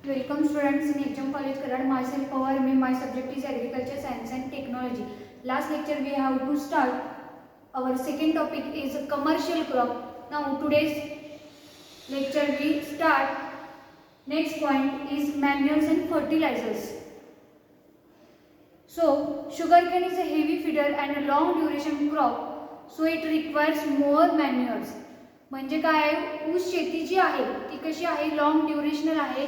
Welcome students in HM College Karad. Myself Pawar. My subject is Agriculture Science and Technology. Last lecture we have to start. Our second topic is commercial crop. Now today's lecture we start. Next point is manures and fertilizers. So sugarcane is a heavy feeder and a long duration crop. So it requires more manures. म्हणजे काय ऊस शेती जी आहे ती कशी आहे long ड्युरेशनल आहे.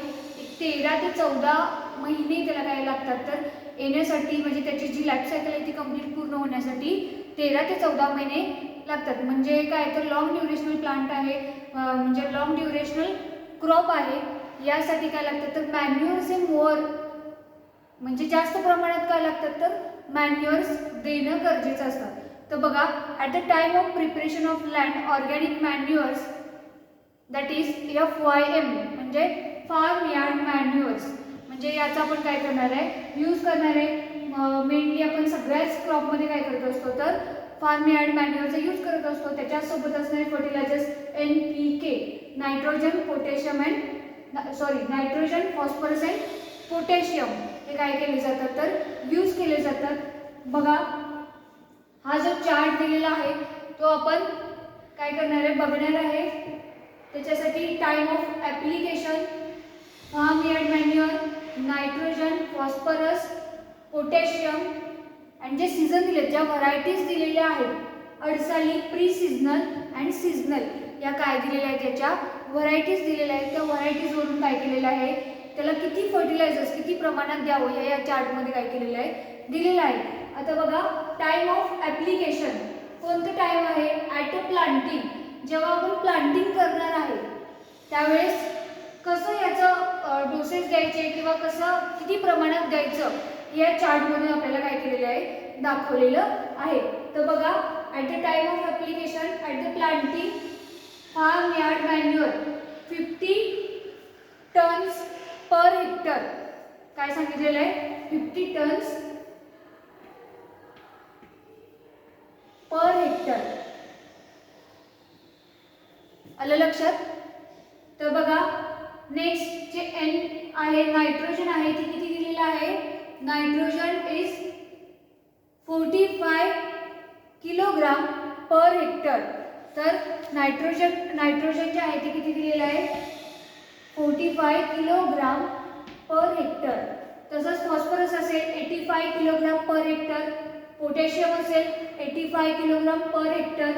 13 ते 14 महिने त्याला काय लागतात तर येण्यासाठी म्हणजे त्याची जी लाईफ सायकल आहे ती कंप्लीट पूर्ण होण्यासाठी 13 ते 14 महिने लागतात. म्हणजे काय तर लॉंग ड्युरेशनल प्लांट आहे म्हणजे लॉंग ड्युरेशनल क्रॉप आहे. यासाठी काय लागतं तर मॅन्युअर्स हे मोर म्हणजे जास्त प्रमाणात काय लागतात तर मॅन्युअर्स देणं गरजेचं असतं. तर बघा at the time of preparation of land organic मॅन्युअर्स that is FYM म्हणजे फार्म यार्ड मॅन्युअर्स म्हणजे याचा आपण काय करणार आहे यूज करणार आहे. मेनली आपण सगळ्याच क्रॉपमध्ये काय करत असतो तर फार्म यार्ड मॅन्युअरचा यूज करत असतो. त्याच्यासोबत असणारे fertilizers NPK nitrogen potassium nitrogen phosphorus and potassium हे काय केले जातात तर यूज केले जातात. बघा हा जो चार्ट दिलेला आहे तो आपण काय करणार आहे बघणार आहे. त्याच्यासाठी time of application farm yard manure nitrogen phosphorus potassium आणि जे सीझन दिले ज्या व्हरायटीज दिलेल्या आहेत अडसाली प्री सीझनल अँड सीझनल या काय दिलेल्या आहेत त्याच्या व्हरायटीज दिलेल्या आहेत. त्या व्हरायटीजवरून काय केलेलं आहे त्याला किती फर्टिलायझर्स किती प्रमाणात द्यावं या चार्टमध्ये काय केलेलं आहे दिलेलं आहे. आता बघा टाइम ऑफ ॲप्लिकेशन कोणतं टाइम आहे ॲट अ प्लांटिंग जेव्हा आपण प्लांटिंग करणार आहे त्यावेळेस कसं याचं डोसेस द्यायचे किंवा कसं किती प्रमाणात द्यायचं या चार्टमध्ये आपल्याला काय केलेलं आहे दाखवलेलं आहे. तर बघा at the time of application at the planting farm yard manure 50 tons per hectare काय सांगितलेलं आहे 50 टन्स पर हेक्टर. आलं लक्षात. तर बघा नेक्स्ट जे N आहे नायट्रोजन आहे ती किती दिलेलं आहे nitrogen is 45 kilogram per hectare. तर नायट्रोजन जे आहे ते किती दिलेलं आहे 45 किलोग्राम पर हेक्टर. तसंच फॉस्फरस असेल 85 किलोग्राम पर हेक्टर. पोटॅशियम असेल 85 किलोग्राम पर हेक्टर.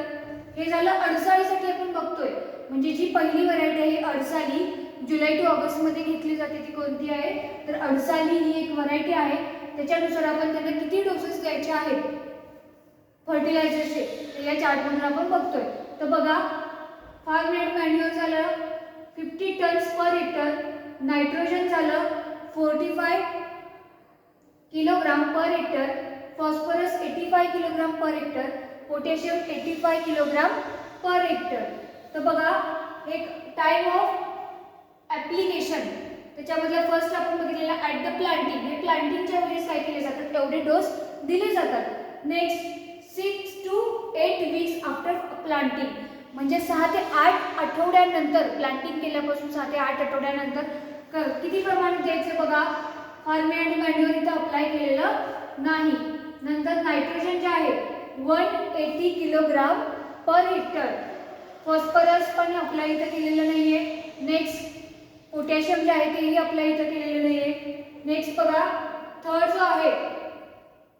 हे झालं अडसाळीसाठी आपण बघतोय म्हणजे जी पहिली व्हरायटी आहे अडसाली जुलै टू ऑगस्ट मध्ये घेतली जाते ती कोणती आहे तर अडसाली ही एक व्हरायटी आहे. त्याच्यानुसार आपण त्यांना किती डोसेस द्यायचे आहेत फर्टिलायझरचे या चार्टमधून आपण बघतोय. तर बघा फार्म यार्ड मॅन्युअर झालं 50 टन्स पर हेक्टर. नायट्रोजन झालं 45 kilogram per hectare. Phosphorus 85 kilogram per hectare. Potassium 85 kilogram per hectare. तर बघा एक टाइम ऑफ ॲप्लिकेशन त्याच्यामधला फर्स्ट आपण बघितलेला ॲट द प्लांटिंग हे प्लांटिंगच्या वेळेस काय केले जातात एवढे डोस दिले जातात. Next 6 to 8 weeks after planting म्हणजे 6 ते 8 आठवड्यानंतर प्लांटिंग केल्यापासून 6 ते 8 आठवड्यानंतर किती प्रमाणात द्यायचं बघा फार्म यार्ड मॅन्युअर इथं अप्लाय केलेलं नाही. नंतर नायट्रोजन जे आहे 180 किलोग्राम पर हेक्टर. फॉस्फरस पण अप्लाय इथं केलेलं नाहीये. नेक्स्ट पोटॅशियम जे आहे तेही अप्लाय इथं केलेलं नाहीये. नेक्स्ट बघा थर्ड जो आहे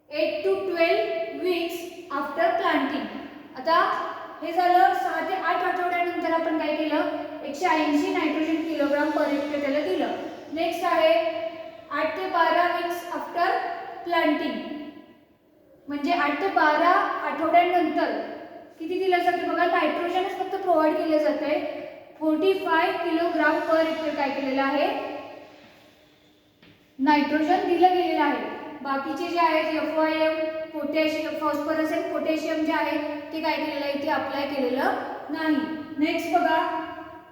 8 to 12 वीक्स आफ्टर प्लांटिंग. आता हे झालं 6 ते 8 आठवड्यानंतर आपण काय केलं 180 नायट्रोजन किलोग्राम पर हेक्टर त्याला दिलं. नेक्स्ट आहे 8 ते 12 वीक्स आफ्टर प्लांटिंग म्हणजे 8 ते 12 आठवड्यानंतर किती दिलं जाते बघा नायट्रोजनच फक्त प्रोव्हाइड केलं जाते 45 किलोग्राम पर हेक्टर काय केलेलं आहे नायट्रोजन दिलं गेलेलं आहे. बाकीचे जे आहेत FYM पोटॅशियम फॉस्फरस आणि पोटॅशियम जे आहे ते काय केलेलं आहे ते अप्लाय केलेलं नाही. नेक्स्ट बघा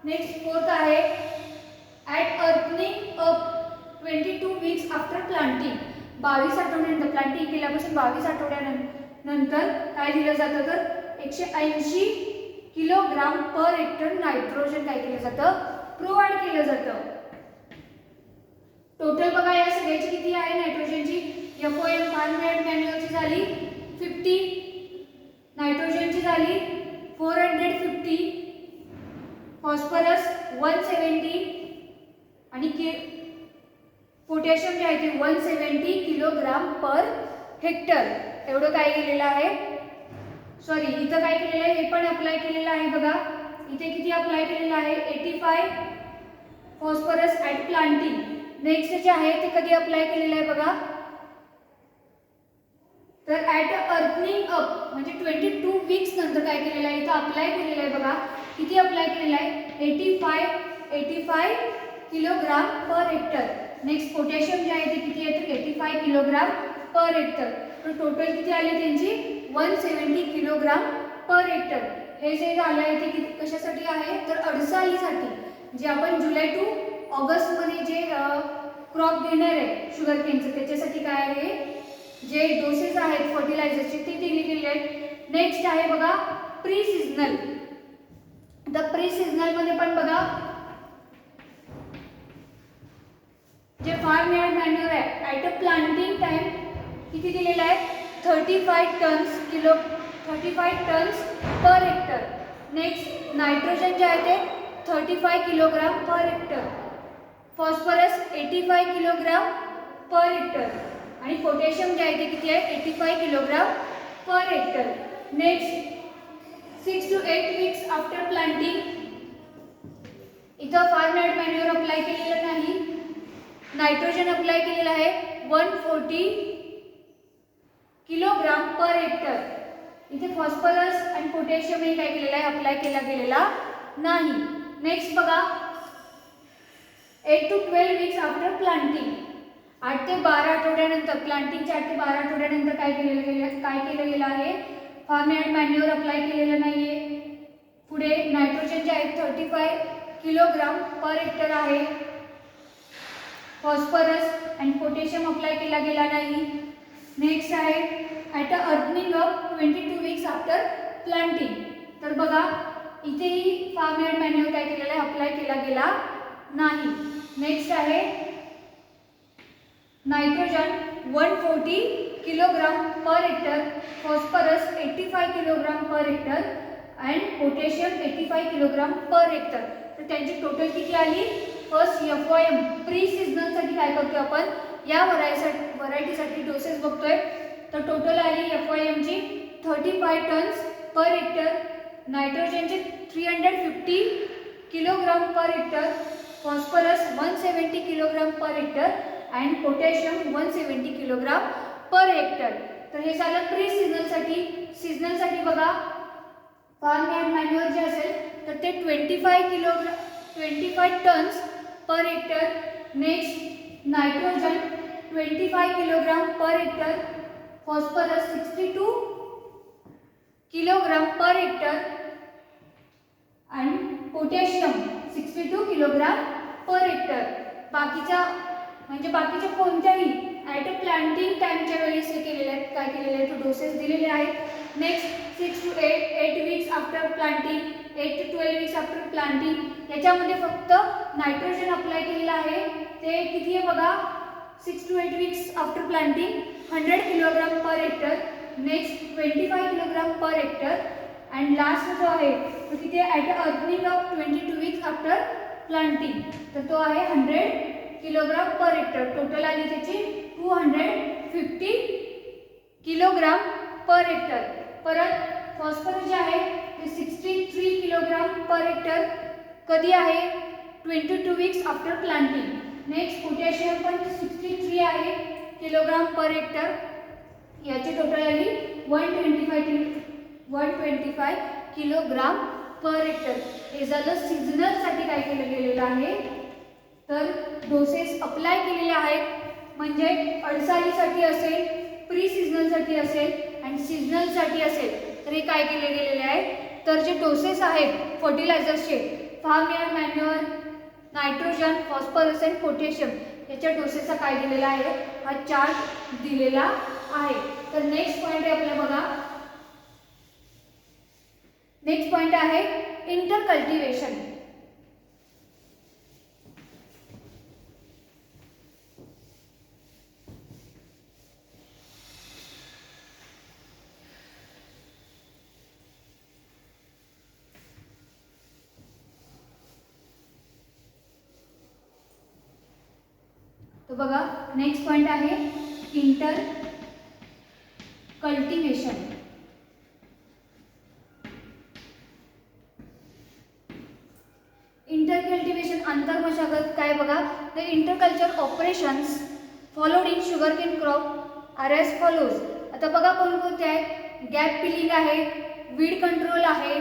नेक्स्ट फोर्थ आहे at earning up 22 weeks after planting 22 आठवड्यानंतर प्लांटिंग केल्यापासून 22 आठवड्यानंतर काय दिलं जातं तर 180 किलोग्राम पर हेक्टर नायट्रोजन काय केलं जातं प्रोव्हाइड केलं जातं. टोटल बघा या सगळ्याची किती आहे नायट्रोजनची, FOM फार्म मॅन्युअरची झाली 50, नायट्रोजनची झाली 450, फॉस्फरस 170 आणि पोटॅशियम जे आहे ते 170 किलोग्राम पर हेक्टर एवढं काय केलेलं आहे. सॉरी इथं काय केलेलं आहे हे पण अप्लाय केलेलं आहे बघा. इथे किती अप्लाय केलेलं आहे 85 फॉस्फरस ॲट प्लांटिंग. नेक्स्ट जे आहे ते कधी अप्लाय केलेलं आहे बघा, तर ॲट अर्थनिंग अप म्हणजे 22 वीक्स नंतर काय केलेलं आहे इथं अप्लाय केलेलं आहे बघा. किती अप्लाय केलेलं आहे 85 kilogram per hectare. Next potassium जे आहे ते किती आहे तर 85 किलोग्राम पर हेक्टर. तर टोटल किती आले त्यांची 170 किलोग्राम पर हेक्टर. हे जे झालं आहे ते किती कशासाठी आहे तर अडसालीसाठी, जे आपण जुलै टू ऑगस्ट मध्ये जे क्रॉप घेणार आहे शुगर केनचं त्याच्यासाठी काय आहे जे डोसेस आहेत फर्टिलायझरचे ते दिले गेले आहेत. नेक्स्ट आहे बघा pre seasonal. The pre seasonal मध्ये पण बघा जे फार्म यार्ड मॅन्युअर आहे ॲट अ प्लांटिंग टाइम किती दिलेला आहे 35 tons per hectare. Next nitrogen जे आहे ते 35 kilogram per hectare, phosphorus 85 kilogram per hectare आणि पोटॅशियम जे आहे ते किती आहे 85 kilogram per hectare. Next 6 to 8 weeks after planting इथं फार्म यार्ड मॅन्युअर अप्लाय केलेलं नाही, नायट्रोजन अप्लाय केलेलं आहे 140 किलोग्राम पर हेक्टर. इथे फॉस्फरस आणि पोटॅशियम हे काय केलेलं आहे अप्लाय केला गेलेला नाही. नेक्स्ट बघा 8 to 12 वीक्स आफ्टर प्लांटिंग 8 ते 12 आठवड्यानंतर प्लांटिंगच्या 8 ते 12 आठवड्यानंतर काय केलं गेलं आहे फार्म यार्ड मॅन्युअर अप्लाय केलेलं नाहीये. पुढे नायट्रोजन जे आहे 35 किलोग्राम पर हेक्टर आहे, फॉस्फरस आणि पोटॅशियम अप्लाय केला गेला नाही. नेक्स्ट आहे at a earthing up 22 weeks after planting. तर बघा इथेही फार्म यार्ड मॅन्युअर काय केलेला आहे अप्लाय केला गेला नाही. नेक्स्ट आहे nitrogen 140 kilogram per hectare, phosphorus 85 kilogram per hectare and potassium 85 kilogram per hectare. तर त्यांची टोटल किती आली. फर्स्ट FOM प्री सीझनलसाठी काय करतोय आपण या व्हरायटीसाठी डोसेस बघतोय. तर टोटल आली FOMची 35 टन्स पर हेक्टर, नायट्रोजनचे 350 kilogram per hectare, phosphorus 170 kilogram per hectare and potassium 170 kilogram per hectare. तर हे झालं प्री सीझनलसाठी. सीझनलसाठी बघा फार्म यार्ड मॅन्युअर जे असेल तर ते 25 tons per hectare. Next nitrogen 25 kilogram per hectare, phosphorus 62 kilogram per hectare and potassium 62 kilogram per hectare. बाकीच्या कोणत्याही ॲट अ प्लांटिंग टाइमच्या वेळेस हे केलेले आहेत काय केलेले आहेत तो डोसेस दिलेले आहेत. Next 6 to 8 weeks after planting, 8 to 12 weeks after planting याच्यामध्ये फक्त नायट्रोजन अप्लाय केलेलं आहे. ते किती आहे बघा 6 to 8 weeks after planting 100 kilogram per hectare, next 25 kilogram per hectare and last जो आहे तो किती आहे at earthing of 22 weeks after planting. तर तो आहे 100 किलोग्राम पर हेक्टर. टोटल आली त्याची 250 किलोग्राम पर हेक्टर. परत फॉस्फरस जे आहे ते 63 किलोग्राम पर हेक्टर कधी आहे 22 weeks after planting. Next potassium पण 63 आहे किलोग्राम पर हेक्टर. याची टोटल आली 125 किलोग्राम पर हेक्टर. हे झालं सीझनलसाठी काय केलं गेलेलं आहे तर डोसेस अप्लाय केलेले आहेत. म्हणजे अडसालीसाठी असेल, प्री सीझनलसाठी असेल आणि सीझनलसाठी असेल तर हे काय केले गेलेले आहे तर जे डोसेस आहेत फर्टिलायझर्सचे farm yard manure, nitrogen, phosphorus आणि पोटॅशियम याच्या डोसेसचा काय दिलेला आहे हा चार्ट दिलेला आहे. तर नेक्स्ट पॉईंट आहे आपला बघा, नेक्स्ट पॉईंट आहे इंटरकल्टिवेशन. तर बघा नेक्स्ट पॉईंट आहे इंटर कल्टिवेशन. इंटरकल्टिवेशन आंतरमशागत काय बघा. The interculture operations followed in sugarcane crop are as follows. आता बघा कोणकोणते आहे. गॅप फिलिंग आहे, वीड कंट्रोल आहे.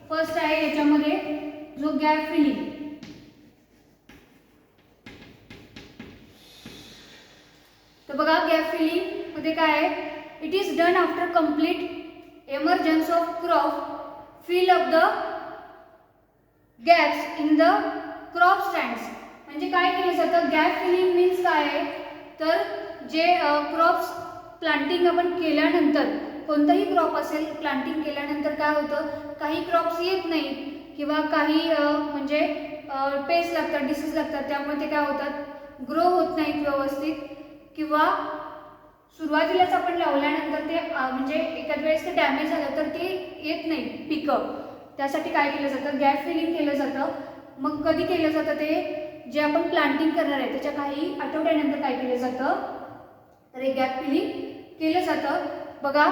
फर्स्ट आहे याच्यामध्ये जो गॅप फिलिंग. तर बघा गॅप फिलिंग मध्ये काय आहे. It is done after complete emergence of crop fill of the gaps in the crop stands. म्हणजे काय केलं जातं. गॅप फिलिंग मीन्स काय आहे तर जे क्रॉप्स प्लांटिंग आपण केल्यानंतर कोणताही क्रॉप असेल प्लांटिंग केल्यानंतर काय होतं काही क्रॉप्स येत नाहीत किंवा काही म्हणजे पेस्ट लागतात, डिसीज लागतात, त्यामुळे ते काय होतात ग्रो होत नाहीत व्यवस्थित किंवा सुरुवातीलाच आपण लावल्यानंतर ते म्हणजे एखाद्या वेळेस ते डॅमेज झालं तर ते येत नाही पिकं. त्यासाठी काय केलं जातं गॅप फिलिंग केलं जातं. मग कधी केलं जातं ते जे आपण प्लांटिंग करणार आहे त्याच्या काही आठवड्यानंतर काय केलं जातं तर हे गॅप फिलिंग केलं जातं. बघा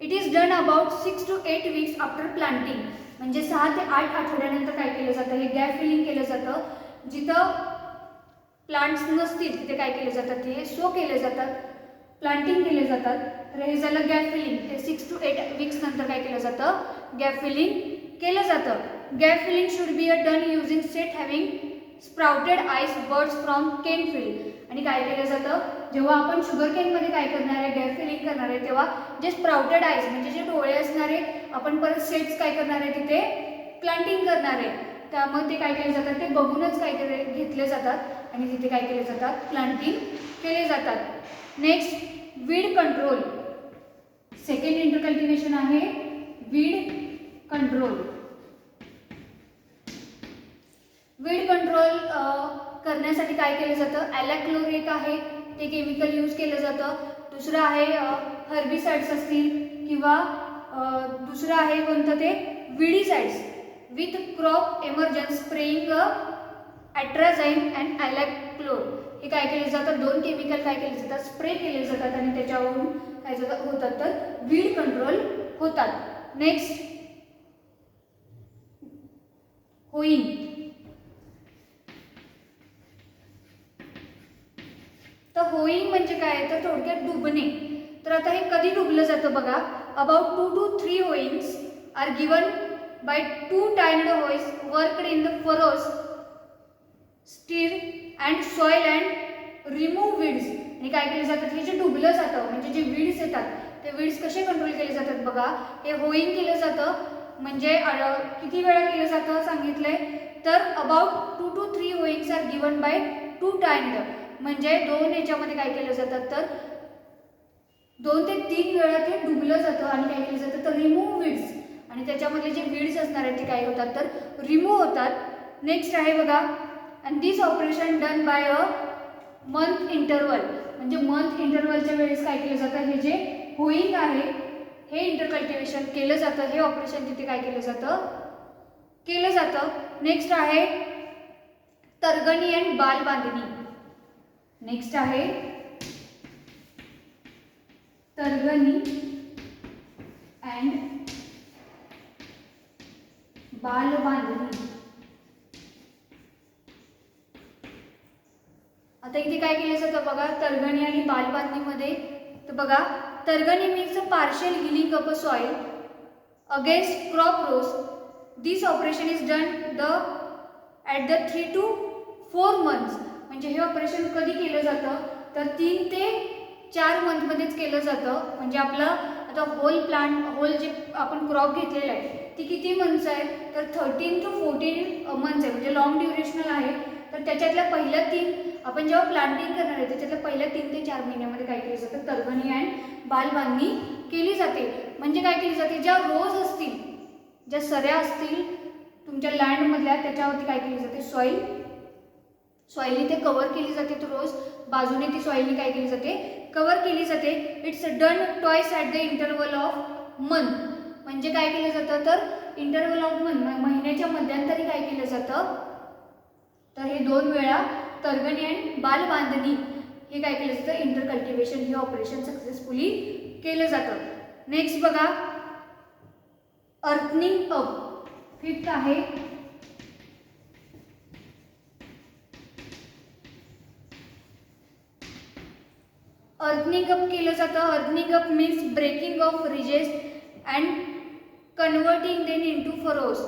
it is done about 6 to 8 weeks after planting. म्हणजे 6 ते 8 आठवड्यानंतर काय केलं जातं हे गॅप फिलिंग केलं जातं. जिथं प्लांट्स नसतील तिथे काय केले जातात हे सो केले जातात, प्लांटिंग केले जातात. तर हे झालं गॅप फिलिंग. हे 6 to 8 weeks नंतर काय केलं जातं गॅप फिलिंग केलं जातं. Gap filling should be done using set having sprouted eyes buds from cane field. आणि काय केलं जातं जेव्हा आपण शुगर केनमध्ये काय करणार आहे गॅप फिलिंग करणार आहे तेव्हा जे स्प्राउटेड आईस म्हणजे जे डोळे असणारे आपण परत सेट्स काय करणार आहे तिथे प्लांटिंग करणार आहे. त्यामुळे ते काय केले जातात ते बघूनच काय घेतले जातात आणि तिथे काय केले जातात प्लांटिंग केले जातात. Next weed control. सेकंड इंटरकल्टिवेशन आहे वीड कंट्रोल. वीड कंट्रोल करण्यासाठी काय केलं जातं ॲलॅक्लोरेट आहे ते केमिकल यूज केलं जातं. दुसरं आहे हर्बिसाइड्स असतील किंवा दुसरं आहे कोणतं ते weedicides with crop एमर्जन्स spraying ॲट्राझाईन and ॲलॅक्लोर. हे काय केले जातात दोन केमिकल काय केले जातात स्प्रे केले जातात आणि त्याच्यावरून काय होतात तर वीड कंट्रोल होतात. नेक्स्ट होईंग. तर होईंग म्हणजे काय तर थोडक्यात डुबणे. तर आता हे कधी डुबलं जातं बघा. About 2 to 3 hoeings are given by 2 timed hoes worked in the furrows stir and soil and remove weeds. आणि काय केले जातात हे जे डुबलं जातं म्हणजे जे वीड्स येतात ते वीड्स कसे कंट्रोल केले जातात बघा. हे होईंग केलं जातं. म्हणजे किती वेळा केलं जातं सांगितलंय तर about 2 to 3 hoeings are given by 2 timed. म्हणजे 2 याच्यामध्ये काय केलं जातं तर 2 ते 3 वेळा ते डुबलं जातं आणि काय केलं जातं तर रिमूव्ह वीड्स. आणि त्याच्यामधले जे वीड्स असणार आहेत ते काय होतात तर रिमूव्ह होतात. नेक्स्ट आहे बघा and this operation done by a month interval. म्हणजे मंथ इंटरवलच्या वेळेस काय केलं जातं हे जे होईंग आहे हे इंटरकल्टिवेशन केलं जातं. हे ऑपरेशन तिथे काय केलं जातं. नेक्स्ट आहे तरगणी अँड बाल बांधणी. नेक्स्ट आहे तरगणी अँड बाल बांधणी. आता इथे काय केलं जातं बघा तरगणी आणि बाल बांधणीमध्ये. तर बघा तरगणी means a partial hilling of a soil against crop rows. This operation is done at the 3 to 4 months. म्हणजे हे ऑपरेशन कधी केलं जातं तर 3 ते 4 मंथमध्येच केलं जातं. म्हणजे आपलं आता होल जे आपण क्रॉप घेतलेला आहे ती किती मंथ्स आहे तर 13 to 14 मंथ्स आहे. म्हणजे लॉंग ड्युरेशनल आहे. तर त्याच्यातल्या पहिल्या 3 आपण जेव्हा प्लांटिंग करणार आहे त्याच्यातल्या पहिल्या 3 ते 4 महिन्यामध्ये काय केलं जातं तरगणी अँड बाल बांधणी केली जाते. म्हणजे काय केली जाते ज्या रोज असतील ज्या सऱ्या असतील तुमच्या लँडमधल्या त्याच्यावरती काय केली जाते सॉईलनी ते कव्हर केली जाते. तर रोज बाजूने ती सॉईलनी काय केली जाते कव्हर केली जाते. It's done twice at the interval of month. म्हणजे काय केलं जातं तर इंटरवल ऑफ मंथ महिन्याच्या मध्यंतरी काय केलं जातं तर हे 2 वेळा तरगणी अँड बाल बांधणी हे काय केलं जातं, इंटर कल्टिवेशन हे ऑपरेशन सक्सेसफुली केलं जातं. नेक्स्ट बघा अर्थनिंग अप. फिफ्थ आहे अर्निंग अप केलं जातं. Earthing up means breaking of ridges and converting them into furrows.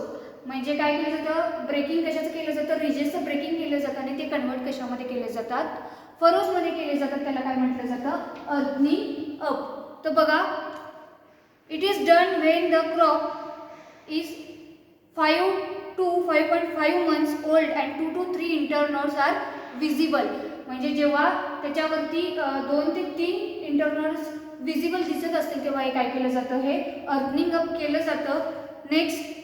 म्हणजे काय केलं जातं, ब्रेकिंग कशाचं केलं जातं, रिजेसचं ब्रेकिंग केलं जातं आणि ते कन्वर्ट कशामध्ये केले जातात, फरोजमध्ये केले जातात. त्याला काय म्हटलं जातं, अर्निंग अप. तर बघा it is done when the crop is 5 to 5.5 months old and 2 to 3 internodes are visible. म्हणजे जेव्हा त्याच्यावरती 2 ते 3 इंटरनोड्स विजिबल दिसत असतील तेव्हा हे काय केलं जातं, हे अर्निंग अप केलं जातं. Next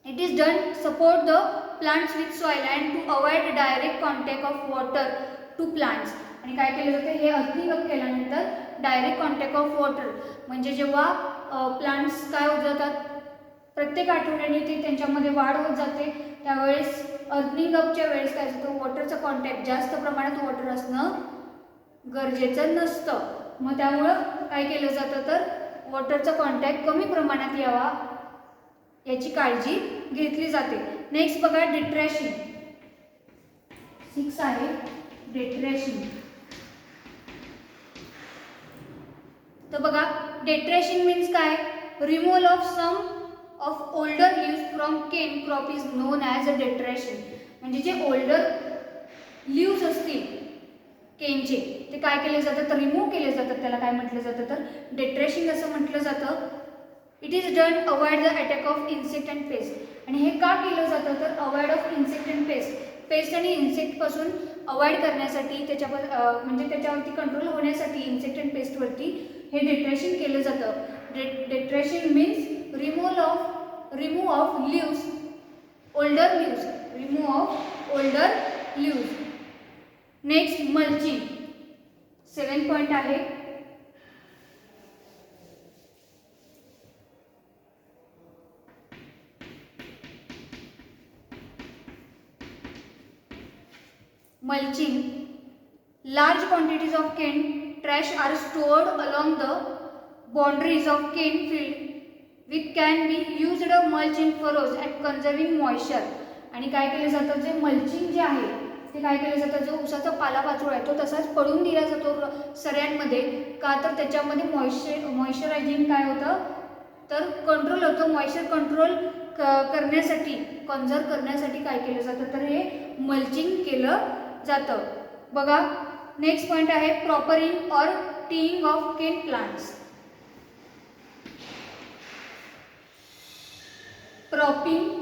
it is done support the plants with soil and to avoid direct contact of water to plants. आणि काय केलं जातं, हे अर्निंग अप केल्यानंतर डायरेक्ट कॉन्टॅक्ट ऑफ वॉटर म्हणजे जेव्हा प्लांट्स काय होत जातात, प्रत्येक आठवड्याने ते त्यांच्यामध्ये वाढ होत जाते, त्यावेळेस अर्निंग अपच्या वेळेस काय होतं, वॉटरचा कॉन्टॅक्ट जास्त प्रमाणात वॉटर असणं गरजेचं नसतं. मग त्यामुळं काय केलं जातं, तर वॉटरचा कॉन्टॅक्ट कमी प्रमाणात यावा याची काळजी घेतली जाते. नेक्स्ट बघा डिट्रॅशिंग. 6 आहे डिट्रॅशिंग. तर बघा डिट्रॅशिंग मीन्स काय, removal of some of older leaves from cane crop is known as a detrashing. म्हणजे जे ओल्डर लीव्स असतील केनचे ते काय केले जातात, तर रिमूव्ह केले जातात. त्याला काय म्हटलं जातं, तर डिट्रॅशिंग असं म्हटलं जातं. It is done avoid the attack of insect and paste. आणि हे का केलं जातं, तर avoid of insect and paste आणि इन्सेक्टपासून अवॉइड करण्यासाठी, म्हणजे त्याच्यावरती कंट्रोल होण्यासाठी इन्सेक्ट अँड पेस्टवरती हे डिट्रॅशिंग केलं जातं. Detrashing means remove of leaves, older leaves, remove of older leaves. Next mulching. 7 point आहे mulching. Large quantities of cane trash are stored along the boundaries of cane field which can be used mulch in furrows and conserving moisture. आणि काय केलं जातं, जे mulching जे आहे ते काय केलं जातं, जो उसाचा पालापाचोळा आहे तो तसाच पडून दिला जातो सऱ्यांमध्ये. का तर त्याच्यामध्ये मॉइश्चरायझिंग काय होतं, तर कंट्रोल होतं. मॉइश्चर कंट्रोल करण्यासाठी, कन्झर्व करण्यासाठी काय केलं जातं, तर हे मल्चिंग केलं जातं. बघा नेक्स्ट पॉइंट आहे प्रॉपरिंग और tying of cane plants. Propping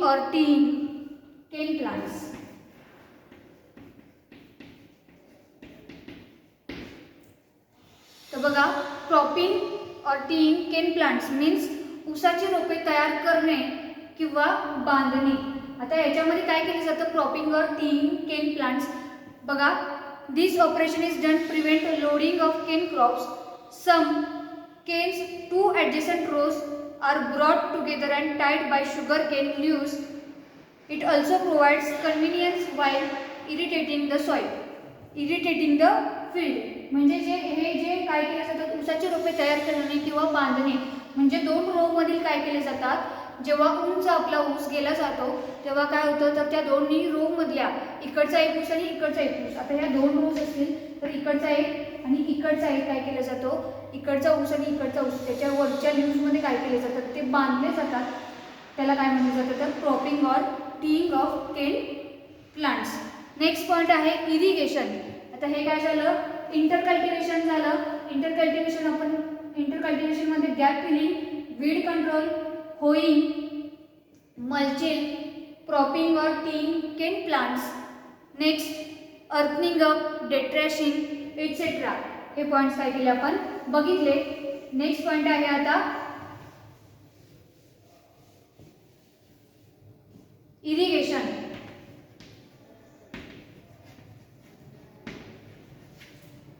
और टीइंग केन प्लांट्स. तर बघा क्रॉपिंग और टीइंग केन प्लांट्स मीन्स ऊसाची रोपे तयार करणे किंवा बांधणी. आता याच्यामध्ये काय केलं जातं, क्रॉपिंग और टीइंग केन प्लांट्स. बघा this operation is done prevent lodging of cane crops. Some canes 2 adjacent rows are brought together and tied by sugar cane leaves. It also provides convenience while irrigating the soil, irrigating the field. म्हणजे जे काय केले जातात, ऊसाची रोपे तयार करणे किंवा बांधणे म्हणजे 2 रो मधील काय केले जातात, जेव्हा उंच आपला ऊस गेला जातो तेव्हा काय होतं, तर त्या दोन्ही रो मधल्या इकडचा एक ऊस आणि इकडचा एक ऊस, आता ह्या 2 रोज असतील तर इकडचा एक आणि इकडचा एक काय केला जातो, इकडचा ऊस आणि इकडचा ऊस त्याच्या वरच्या लीव्समध्ये काय केले जातात, ते बांधले जातात. त्याला काय म्हटलं जातं, तर क्रॉपिंग और tying of cane plants. Next point आहे इरिगेशन. आता हे काय झालं, इंटरकल्टिवेशन झालं. इंटरकल्टिवेशन मध्ये gap filling, weed control, hoeing, mulching, cropping और tying cane plants. Next earthing up, detrashing etcetera. हे पॉइंट्स काय केले आपण बघितले. नेक्स्ट पॉइंट आहे आता इरिगेशन.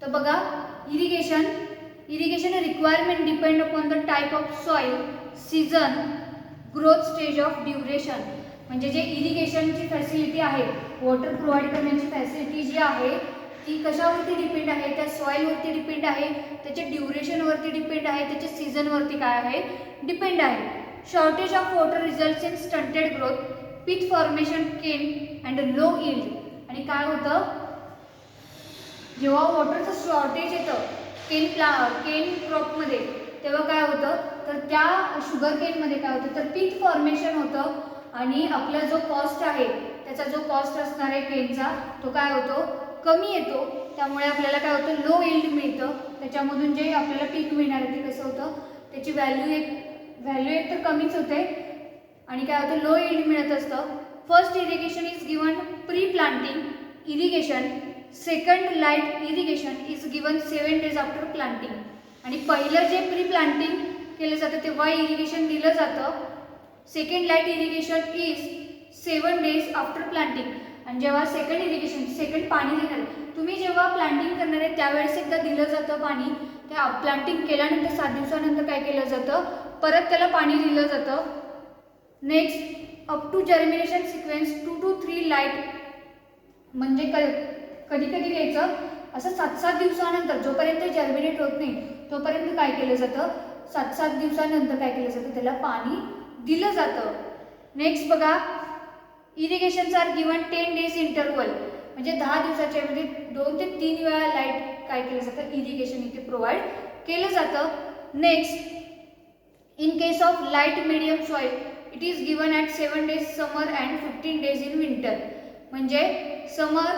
तर बघा irrigation irrigation requirement depend upon the type of soil, season, growth stage of duration. म्हणजे जे इरिगेशनची फॅसिलिटी आहे, वॉटर प्रोव्हाइड करण्याची फॅसिलिटी जी आहे ती कशावरती डिपेंड आहे, त्या सॉइलवरती डिपेंड आहे, त्याच्या ड्युरेशनवरती डिपेंड आहे, त्याच्या सीझनवरती काय आहे डिपेंड आहे. Shortage of water results in stunted growth, pith formation, cane and low yield. आणि काय होतं, जेव्हा वॉटरचं शॉर्टेज येतं केन क्रॉपमध्ये तेव्हा काय होतं, तर त्या शुगर केनमध्ये काय होतं, तर पीथ फॉर्मेशन होतं आणि आपला जो कॉस्ट आहे त्याचा जो कॉस्ट असणार आहे केनचा तो काय होतो, कमी येतो. त्यामुळे आपल्याला काय होतं, लो यील्ड मिळतं. त्याच्यामधून जे आपल्याला पीक मिळणार आहे ते कसं होतं, त्याची व्हॅल्यू एक तर कमीच होते आणि काय होतं, लो यील्ड मिळत असतं. First irrigation is given pre planting irrigation, second light irrigation is given 7 days after planting. आणि पहिलं जे प्री प्लांटिंग केलं जातं तेव्हा इरिगेशन दिलं जातं. Second light irrigation is 7 days after planting. आणि जेव्हा सेकंड पाणी देणार, तुम्ही जेव्हा प्लांटिंग करणार आहे त्यावेळेस एकदा दिलं जातं पाणी. त्या प्लांटिंग केल्यानंतर 7 दिवसानंतर काय केलं जातं, परत त्याला पाणी दिलं जातं. Next up to germination sequence 2 to 3 light. म्हणजे कधी कधी द्यायचं असं 7 दिवसानंतर, जोपर्यंत जर्मिनेट होत नाही तोपर्यंत काय केलं जातं, 7 दिवसानंतर काय केलं जातं, त्याला पाणी दिलं जातं. नेक्स्ट बघा, इरिगेशन्स आर गिवन 10 days इंटरवल. म्हणजे 10 दिवसाच्या मध्ये 2 ते 3 वेळा लाईट काय केलं जातं, इरिगेशन इथे प्रोव्हाइड केलं जातं. Next, in case of light medium soil it is given at 7 days summer and 15 days in winter. म्हणजे समर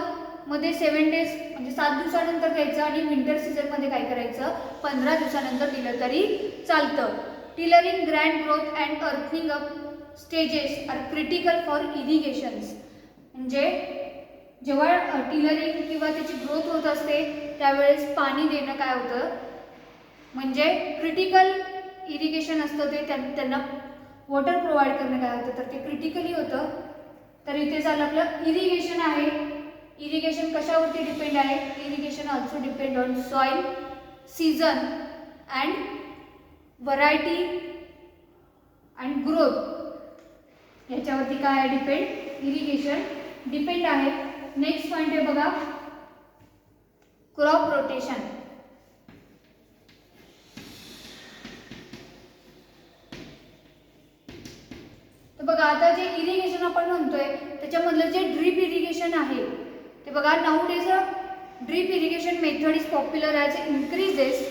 मध्ये 7 days म्हणजे 7 दिवसानंतर द्यायचं आणि विंटर सीझनमध्ये काय करायचं, 15 दिवसानंतर दिलं तरी चालतं. Tillering, grand growth and earthing up stages are critical for irrigations. म्हणजे जेव्हा टिलरिंग किंवा त्याची ग्रोथ होत असते त्यावेळेस पाणी देणं काय होतं, म्हणजे क्रिटिकल इरिगेशन असतं ते, त्यांना वॉटर प्रोव्हाइड करणं काय होतं, तर ते क्रिटिकली होतं. तर इथे झालं आपलं इरिगेशन आहे. इरिगेशन कशावरती डिपेंड आहे, irrigation also depend on soil, season and variety and growth. याच्यावरती काय आहे डिपेंड, इरिगेशन डिपेंड आहे. नेक्स्ट पॉइंट आहे बघा, क्रॉप रोटेशन. तर बघा आता जे इरिगेशन आपण म्हणतोय त्याच्यामधलं जे ड्रीप इरिगेशन आहे ते बघा, nowadays drip irrigation method is popular as increases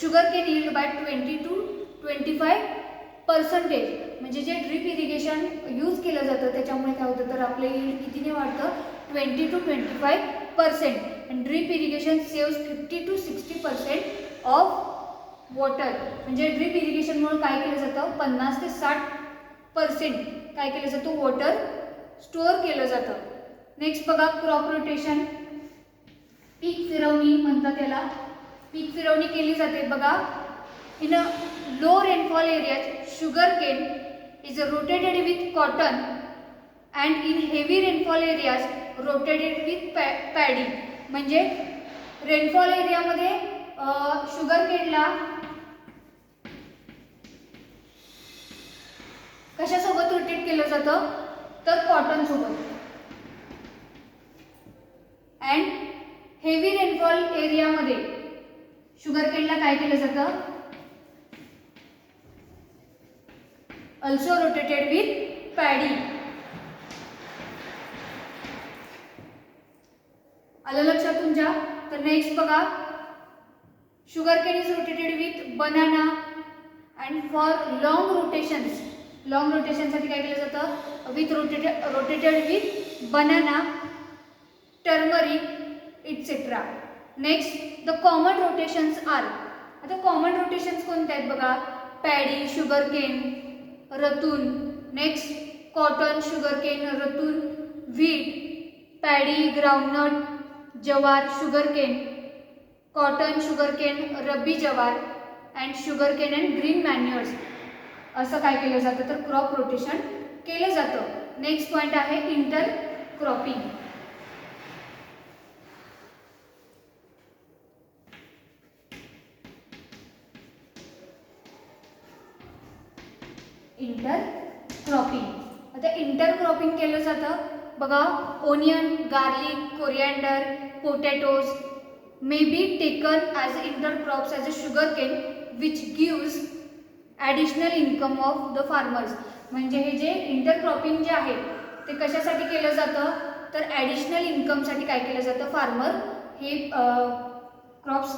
sugar cane yield by 20 to 25%. म्हणजे जे ड्रीप इरिगेशन यूज केलं जातं त्याच्यामुळे काय होतं, तर आपलं यील्ड कितीने वाढतं, 20 to 25%. आणि drip irrigation saves 50 to 60% of water. म्हणजे ड्रीप इरिगेशनमुळे काय केलं जातं, 50 ते 60% काय केलं जातं, वॉटर स्टोअर केलं जातं. नेक्स्ट बघा, क्रॉप रोटेशन, पीक फिरवणी म्हणतात त्याला. पीक फिरवणी केली जाते बघा. In a low rainfall areas sugar cane is rotated with cotton and in heavy rainfall areas rotated with paddy. म्हणजे रेनफॉल एरियामध्ये शुगर केनला कशासोबत रोटेट केलं जातं, तर कॉटन सोबत. अँड हेवी रेनफॉल एरियामध्ये शुगर केनला काय केलं जातं, ऑल्सो रोटेटेड विथ पॅडी. आलं लक्षात तुमच्या. तर नेक्स्ट बघा, sugar cane is rotated with banana and for long rotations. Long रोटेशनसाठी काय केलं जातं, with rotated with banana, turmeric etcetera. Next, the common rotations are. आता कॉमन रोटेशन्स कोणते आहेत बघा, paddy, sugar cane, ratoon. Next, cotton, sugar cane, ratoon, wheat, paddy, groundnut, jowar, sugar cane, cotton, sugar cane, rabi jowar and sugar cane and green manures. असं काय केलं जातं, तर crop rotation केलं जातं. नेक्स्ट पॉइंट आहे इंटर क्रॉपिंग. इंटरक्रॉपिंग. आता इंटरक्रॉपिंग केलं जातं बघा. Onion, garlic, coriander, potatoes may be taken as intercrops as a sugar cane which gives additional income of the farmers. म्हणजे हे जे इंटरक्रॉपिंग जे आहे ते कशासाठी केलं जातं तर ॲडिशनल इन्कमसाठी काय केलं जातं, फार्मर हे क्रॉप्स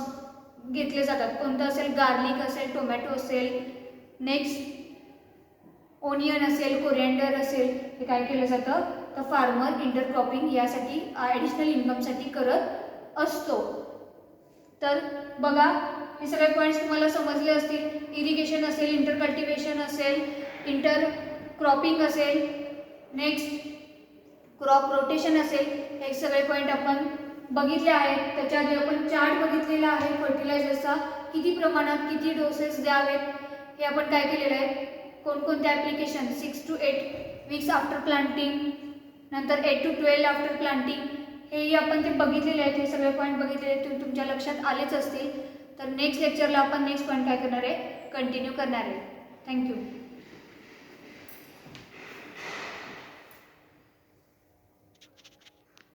घेतले जातात. कोणतं असेल, गार्लिक असेल, टोमॅटो असेल, नेक्स्ट ओनियन असेल, कोरिएंडर असेल, हे काय केलं जातं तर फार्मर इंटरक्रॉपिंग यासाठी ॲडिशनल इन्कमसाठी करत असतो. तर बघा हे सगळे पॉईंट्स तुम्हाला समजले असतील. इरिगेशन असेल, इंटरकल्टिवेशन असेल, इंटरक्रॉपिंग असेल, नेक्स्ट क्रॉप रोटेशन असेल, हे सगळे पॉईंट आपण बघितले आहेत. त्याच्या आधी आपण चार्ट बघितलेला आहे फर्टिलायझरचा, किती प्रमाणात किती डोसेस द्यावेत हे आपण काय केलेलं आहे. कोणकोणते application 6 to 8 weeks after planting, नंतर 8 to 12 आफ्टर प्लांटिंग, हेही आपण ते बघितलेले आहेत. हे सगळे पॉईंट बघितलेले आहेत, ते तुमच्या लक्षात आलेच असतील. तर नेक्स्ट लेक्चरला आपण नेक्स्ट पॉईंट काय करणार आहे, कंटिन्यू करणार आहे. थँक्यू.